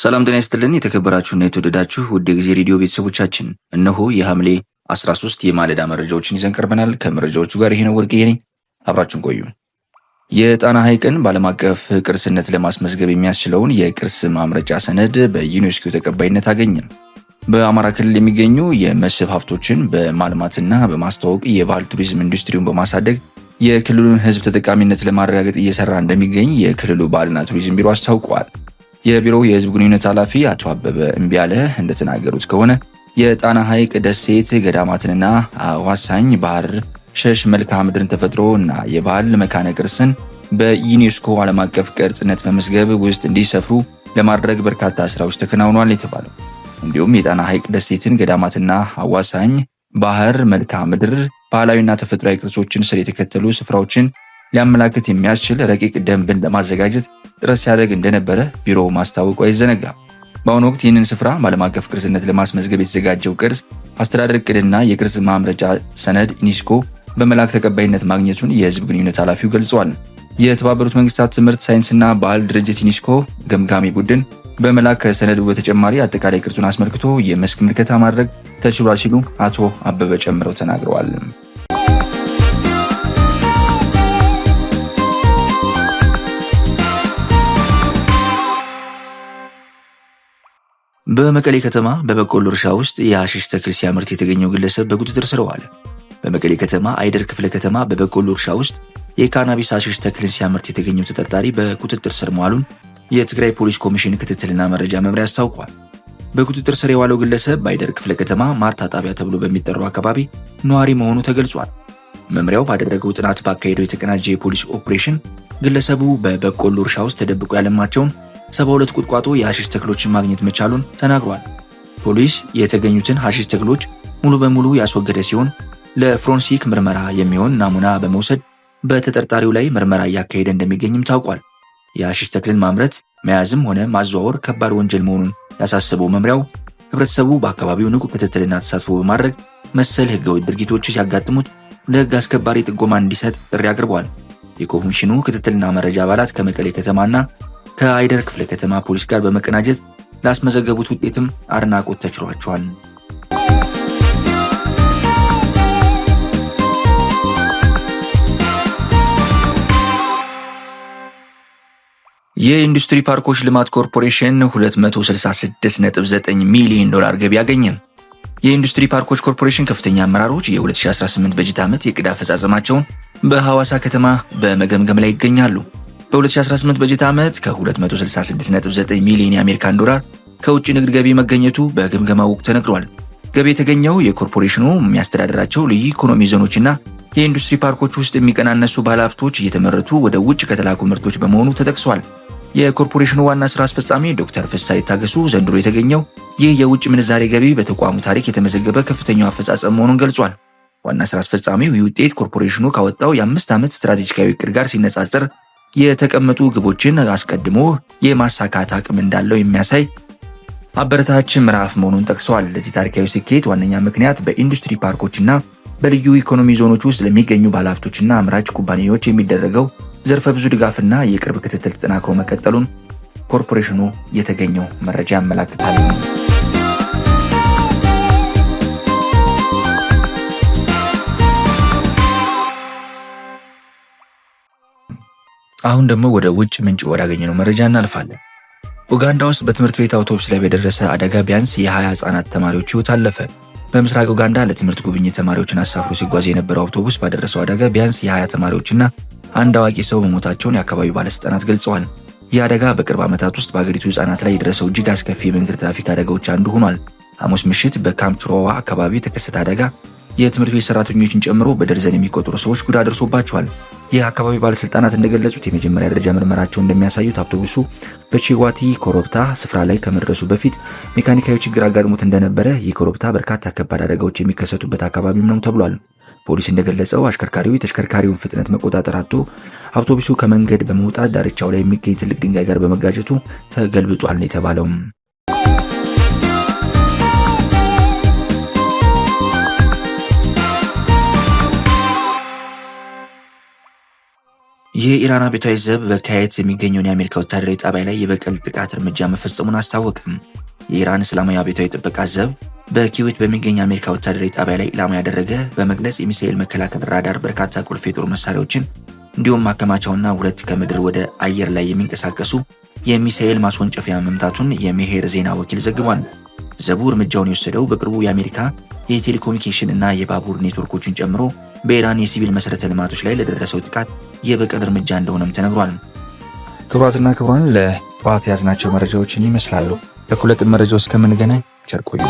ሰላም ጤና ይስጥልን የተከበራችሁና የተወደዳችሁ ውድ የጊዜ ሬዲዮ ቤተሰቦቻችን፣ እነሆ የሐምሌ 13 የማለዳ መረጃዎችን ይዘን ቀርበናል። ከመረጃዎቹ ጋር ይሄ ነው ወርቅዬ ነኝ። አብራችሁን ቆዩ። የጣና ሐይቅን በዓለም አቀፍ ቅርስነት ለማስመዝገብ የሚያስችለውን የቅርስ ማምረጫ ሰነድ በዩኔስኮ ተቀባይነት አገኘ። በአማራ ክልል የሚገኙ የመስህብ ሀብቶችን በማልማትና በማስተዋወቅ የባህል ቱሪዝም ኢንዱስትሪውን በማሳደግ የክልሉን ሕዝብ ተጠቃሚነት ለማረጋገጥ እየሰራ እንደሚገኝ የክልሉ ባህልና ቱሪዝም ቢሮ አስታውቋል። የቢሮው የህዝብ ግንኙነት ኃላፊ አቶ አበበ እምቢያለ እንደተናገሩት ከሆነ የጣና ሐይቅ ደሴት ገዳማትንና አዋሳኝ ባህር ሸሽ መልክዓ ምድርን ተፈጥሮና የባህል መካነ ቅርስን በዩኔስኮ ዓለም አቀፍ ቅርስነት መመዝገብ ውስጥ እንዲሰፍሩ ለማድረግ በርካታ ስራዎች ተከናውኗል የተባለው። እንዲሁም የጣና ሐይቅ ደሴትን ገዳማትና አዋሳኝ ባህር መልክዓ ምድር ባህላዊና ተፈጥሯዊ ቅርሶችን ስር የተከተሉ ስፍራዎችን ሊያመላክት የሚያስችል ረቂቅ ደንብን ለማዘጋጀት ጥረት ሲያደርግ እንደነበረ ቢሮው ማስታወቁ አይዘነጋም። በአሁኑ ወቅት ይህንን ስፍራ በዓለም አቀፍ ቅርስነት ለማስመዝገብ የተዘጋጀው ቅርስ አስተዳደር እቅድና የቅርስ ማምረጫ ሰነድ ዩኔስኮ በመላክ ተቀባይነት ማግኘቱን የህዝብ ግንኙነት ኃላፊው ገልጸዋል። የተባበሩት መንግስታት ትምህርት ሳይንስና ባህል ድርጅት ዩኔስኮ ገምጋሚ ቡድን በመላክ ከሰነዱ በተጨማሪ አጠቃላይ ቅርሱን አስመልክቶ የመስክ ምልከታ ማድረግ ተችሏል ሲሉ አቶ አበበ ጨምረው ተናግረዋል። በመቀሌ ከተማ በበቆሎ እርሻ ውስጥ የሐሺሽ ተክል ሲያመርት የተገኘው ግለሰብ በቁጥጥር ስር ዋለ። በመቀሌ ከተማ አይደር ክፍለ ከተማ በበቆሎ እርሻ ውስጥ የካናቢስ ሐሺሽ ተክልን ሲያመርት የተገኘው ተጠርጣሪ በቁጥጥር ስር መዋሉን የትግራይ ፖሊስ ኮሚሽን ክትትልና መረጃ መምሪያ አስታውቋል። በቁጥጥር ስር የዋለው ግለሰብ በአይደር ክፍለ ከተማ ማርታ ጣቢያ ተብሎ በሚጠራው አካባቢ ነዋሪ መሆኑ ተገልጿል። መምሪያው ባደረገው ጥናት ባካሄደው የተቀናጀ የፖሊስ ኦፕሬሽን ግለሰቡ በበቆሎ እርሻ ውስጥ ተደብቆ ያለማቸውን 72 ቁጥቋጦ የሐሺሽ ተክሎችን ማግኘት መቻሉን ተናግሯል። ፖሊስ የተገኙትን ሐሺሽ ተክሎች ሙሉ በሙሉ ያስወገደ ሲሆን ለፍሮንሲክ ምርመራ የሚሆን ናሙና በመውሰድ በተጠርጣሪው ላይ ምርመራ እያካሄደ እንደሚገኝም ታውቋል። የሐሺሽ ተክልን ማምረት መያዝም ሆነ ማዘዋወር ከባድ ወንጀል መሆኑን ያሳሰበው መምሪያው ህብረተሰቡ በአካባቢው ንቁ ክትትልና ተሳትፎ በማድረግ መሰል ህገወጥ ድርጊቶች ሲያጋጥሙት ለህግ አስከባሪ ጥቆማ እንዲሰጥ ጥሪ አቅርቧል። የኮሚሽኑ ክትትልና መረጃ አባላት ከመቀሌ ከተማና ከአይደር ክፍለ ከተማ ፖሊስ ጋር በመቀናጀት ላስመዘገቡት ውጤትም አድናቆት ተችሯቸዋል። የኢንዱስትሪ ፓርኮች ልማት ኮርፖሬሽን $266.9 ሚሊዮን ገቢ አገኘ። የኢንዱስትሪ ፓርኮች ኮርፖሬሽን ከፍተኛ አመራሮች የ2018 በጀት ዓመት የዕቅድ አፈጻጸማቸውን በሐዋሳ ከተማ በመገምገም ላይ ይገኛሉ። በ2018 በጀት ዓመት ከ266.9 ሚሊዮን የአሜሪካን ዶላር ከውጭ ንግድ ገቢ መገኘቱ በግምገማው ወቅት ተነግሯል። ገቢ የተገኘው የኮርፖሬሽኑ የሚያስተዳድራቸው ልዩ ኢኮኖሚ ዞኖችና የኢንዱስትሪ ፓርኮች ውስጥ የሚቀናነሱ ባለሀብቶች እየተመረቱ ወደ ውጭ ከተላኩ ምርቶች በመሆኑ ተጠቅሷል። የኮርፖሬሽኑ ዋና ስራ አስፈጻሚ ዶክተር ፍስሐ ይታገሱ ዘንድሮ የተገኘው ይህ የውጭ ምንዛሬ ገቢ በተቋሙ ታሪክ የተመዘገበ ከፍተኛው አፈጻጸም መሆኑን ገልጿል። ዋና ስራ አስፈጻሚው ይህ ውጤት ኮርፖሬሽኑ ካወጣው የ5 ዓመት ስትራቴጂካዊ እቅድ ጋር ሲነጻጸር የተቀመጡ ግቦችን አስቀድሞ የማሳካት አቅም እንዳለው የሚያሳይ አበረታች ምዕራፍ መሆኑን ጠቅሰዋል። ለዚህ ታሪካዊ ስኬት ዋነኛ ምክንያት በኢንዱስትሪ ፓርኮችና በልዩ ኢኮኖሚ ዞኖች ውስጥ ለሚገኙ ባለሀብቶችና አምራች ኩባንያዎች የሚደረገው ዘርፈ ብዙ ድጋፍና የቅርብ ክትትል ተጠናክሮ መቀጠሉን ኮርፖሬሽኑ የተገኘው መረጃ ያመለክታል። አሁን ደግሞ ወደ ውጭ ምንጭ ወዳገኘነው መረጃ እናልፋለን። ኡጋንዳ ውስጥ በትምህርት ቤት አውቶቡስ ላይ በደረሰ አደጋ ቢያንስ የ20 ህጻናት ተማሪዎች ህይወት አለፈ። በምስራቅ ኡጋንዳ ለትምህርት ጉብኝት ተማሪዎችን አሳፍሮ ሲጓዝ የነበረው አውቶቡስ ባደረሰው አደጋ ቢያንስ የ20 ተማሪዎችና አንድ አዋቂ ሰው መሞታቸውን የአካባቢው ባለስልጣናት ገልጸዋል። ይህ አደጋ በቅርብ ዓመታት ውስጥ በአገሪቱ ህጻናት ላይ የደረሰው እጅግ አስከፊ የመንገድ ትራፊክ አደጋዎች አንዱ ሆኗል። ሐሙስ ምሽት በካምቹሮዋ አካባቢ የተከሰተ አደጋ የትምህርት ቤት ሰራተኞችን ጨምሮ በደርዘን የሚቆጠሩ ሰዎች ጉዳት ደርሶባቸዋል። የአካባቢ ባለስልጣናት እንደገለጹት የመጀመሪያ ደረጃ ምርመራቸው እንደሚያሳዩት አውቶቡሱ በቺዋቲ ኮረብታ ስፍራ ላይ ከመድረሱ በፊት ሜካኒካዊ ችግር አጋጥሞት እንደነበረ። ይህ ኮረብታ በርካታ ከባድ አደጋዎች የሚከሰቱበት አካባቢም ነው ተብሏል። ፖሊስ እንደገለጸው አሽከርካሪው የተሽከርካሪውን ፍጥነት መቆጣጠር አጥቶ አውቶቡሱ ከመንገድ በመውጣት ዳርቻው ላይ የሚገኝ ትልቅ ድንጋይ ጋር በመጋጨቱ ተገልብጧል ነው የተባለው። የኢራን አብዮታዊ ዘብ በካየት የሚገኘውን የአሜሪካ ወታደራዊ ጣቢያ ላይ የበቀል ጥቃት እርምጃ መፈጸሙን አስታወቅም። የኢራን እስላማዊ አብዮታዊ ጥበቃ ዘብ በኪዌት በሚገኝ የአሜሪካ ወታደራዊ ጣቢያ ላይ ኢላማ ያደረገ በመግለጽ የሚሳኤል መከላከል ራዳር፣ በርካታ ቁልፍ የጦር መሳሪያዎችን እንዲሁም ማከማቻውና 2 ከምድር ወደ አየር ላይ የሚንቀሳቀሱ የሚሳኤል ማስወንጨፊያ መምታቱን የሜሄር ዜና ወኪል ዘግቧል። ዘቡ እርምጃውን የወሰደው በቅርቡ የአሜሪካ የቴሌኮሙኒኬሽን እና የባቡር ኔትወርኮችን ጨምሮ በኢራን የሲቪል መሰረተ ልማቶች ላይ ለደረሰው ጥቃት የበቀል እርምጃ እንደሆነም ተነግሯል። ክቡራትና ክቡራን ለጠዋት ያዝናቸው መረጃዎችን ይመስላሉ። በኩለ ቀን መረጃው እስከምንገናኝ ቸር ቆዩ።